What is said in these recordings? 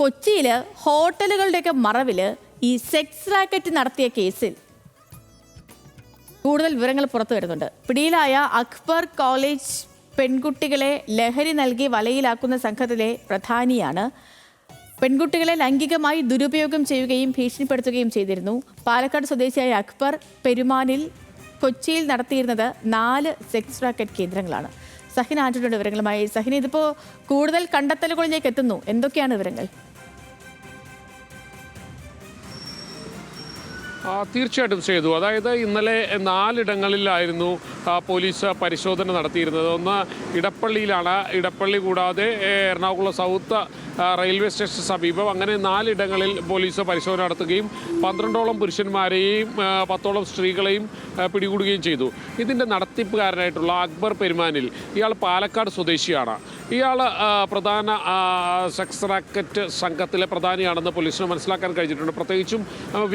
കൊച്ചിയിൽ ഹോട്ടലുകളുടെയൊക്കെ മറവിൽ ഈ സെക്സ് റാക്കറ്റ് നടത്തിയ കേസിൽ കൂടുതൽ വിവരങ്ങൾ പുറത്തു വരുന്നുണ്ട്. പിടിയിലായ അക്ബർ കോളേജ് പെൺകുട്ടികളെ ലഹരി നൽകി വലയിലാക്കുന്ന സംഘത്തിലെ പ്രധാനിയാണ്. പെൺകുട്ടികളെ ലൈംഗികമായി ദുരുപയോഗം ചെയ്യുകയും ഭീഷണിപ്പെടുത്തുകയും ചെയ്തിരുന്നു. പാലക്കാട് സ്വദേശിയായ അക്ബർ പെരുമാനിൽ കൊച്ചിയിൽ നടത്തിയിരുന്നത് 4 സെക്സ് റാക്കറ്റ് കേന്ദ്രങ്ങളാണ്. സഹിന ആന്റണിയുടെ വിവരങ്ങളുമായി. സഹിന, ഇതിപ്പോൾ കൂടുതൽ കണ്ടെത്തലുകളിലേക്ക് എത്തുന്നു. എന്തൊക്കെയാണ് വിവരങ്ങൾ? തീർച്ചയായിട്ടും ചെയ്തു. അതായത് ഇന്നലെ 4 ഇടങ്ങളിലായിരുന്നു പോലീസ് പരിശോധന നടത്തിയിരുന്നത്. ഒന്ന് ഇടപ്പള്ളിയിലാണ്, ഇടപ്പള്ളി കൂടാതെ എറണാകുളം സൗത്ത് റെയിൽവേ സ്റ്റേഷൻ സമീപം, അങ്ങനെ 4 ഇടങ്ങളിൽ പോലീസ് പരിശോധന നടത്തുകയും 12ഓളം പുരുഷന്മാരെയും 10ഓളം സ്ത്രീകളെയും പിടികൂടുകയും ചെയ്തു. ഇതിൻ്റെ നടത്തിപ്പുകാരനായിട്ടുള്ള അക്ബർ പെരുമാനിൽ, ഇയാൾ പാലക്കാട് സ്വദേശിയാണ്. ഇയാൾ പ്രധാന സെക്സ് റാക്കറ്റ് സംഘത്തിലെ പ്രധാനിയാണെന്ന് പോലീസിന് മനസ്സിലാക്കാൻ കഴിഞ്ഞിട്ടുണ്ട്. പ്രത്യേകിച്ചും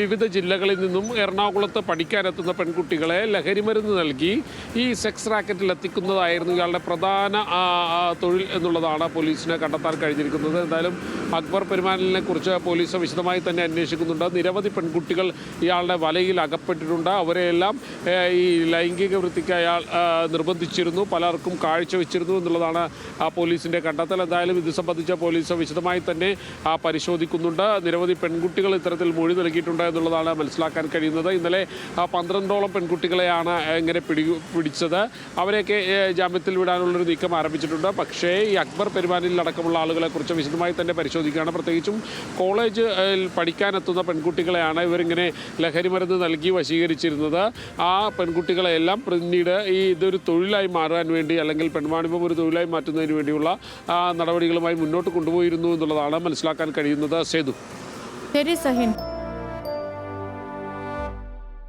വിവിധ ജില്ലകളിൽ നിന്നും എറണാകുളത്ത് പഠിക്കാനെത്തുന്ന പെൺകുട്ടികളെ ലഹരിമരുന്ന് നൽകി ഈ സെക്സ് റാക്കറ്റിൽ എത്തിക്കുന്നതായിരുന്നു ഇയാളുടെ പ്രധാന തൊഴിൽ എന്നുള്ളതാണ് പോലീസിന് കണ്ടെത്താൻ കഴിഞ്ഞിരിക്കുന്നത്. എന്തായാലും അക്ബർ പെരുമാനിലിനെ കുറിച്ച് പോലീസ് വിശദമായി തന്നെ അന്വേഷിക്കുന്നുണ്ട്. നിരവധി പെൺകുട്ടികൾ ഇയാളുടെ വലയിൽ അകപ്പെട്ടിട്ടുണ്ട്. അവരെയെല്ലാം ഈ ലൈംഗിക വൃത്തിക്ക് അയാൾ നിർബന്ധിച്ചിരുന്നു, പലർക്കും കാഴ്ചവെച്ചിരുന്നു എന്നുള്ളതാണ് പോലീസിൻ്റെ കണ്ടെത്തൽ. എന്തായാലും ഇത് സംബന്ധിച്ച് പോലീസ് വിശദമായി തന്നെ പരിശോധിക്കുന്നുണ്ട്. നിരവധി പെൺകുട്ടികൾ ഇത്തരത്തിൽ മൊഴി നൽകിയിട്ടുണ്ട് എന്നുള്ളതാണ് മനസ്സിലാക്കാൻ കഴിയുന്നത്. ഇന്നലെ 12ഓളം പെൺകുട്ടികളെയാണ് ഇങ്ങനെ പിടിച്ചത്. അവരെയൊക്കെ ജാമ്യത്തിൽ വിടാനുള്ളൊരു നീക്കം ആരംഭിച്ചിട്ടുണ്ട്. പക്ഷേ ഈ അക്ബർ പെരുമാനിൽ അടക്കമുള്ള ആളുകളെക്കുറിച്ച് വിശദമായി തന്നെ പരിശോധിക്കുകയാണ്. പ്രത്യേകിച്ചും കോളേജിൽ പഠിക്കാനെത്തുന്ന പെൺകുട്ടികളെയാണ് ഇവരിങ്ങനെ ലഹരിമരുന്ന് നൽകി വശീകരിച്ചിരുന്നത്. ആ പെൺകുട്ടികളെല്ലാം പിന്നീട് ഇതൊരു തൊഴിലായി മാറാൻ വേണ്ടി, അല്ലെങ്കിൽ പെൺവാണിഭം ഒരു തൊഴിലായി മാറ്റുന്നതിന് വേണ്ടിയുള്ള നടപടികളുമായി മുന്നോട്ട് കൊണ്ടുപോയിരുന്നു എന്നുള്ളതാണ് മനസ്സിലാക്കാൻ കഴിയുന്നത്. സേതു. ശരി സഹിൻ.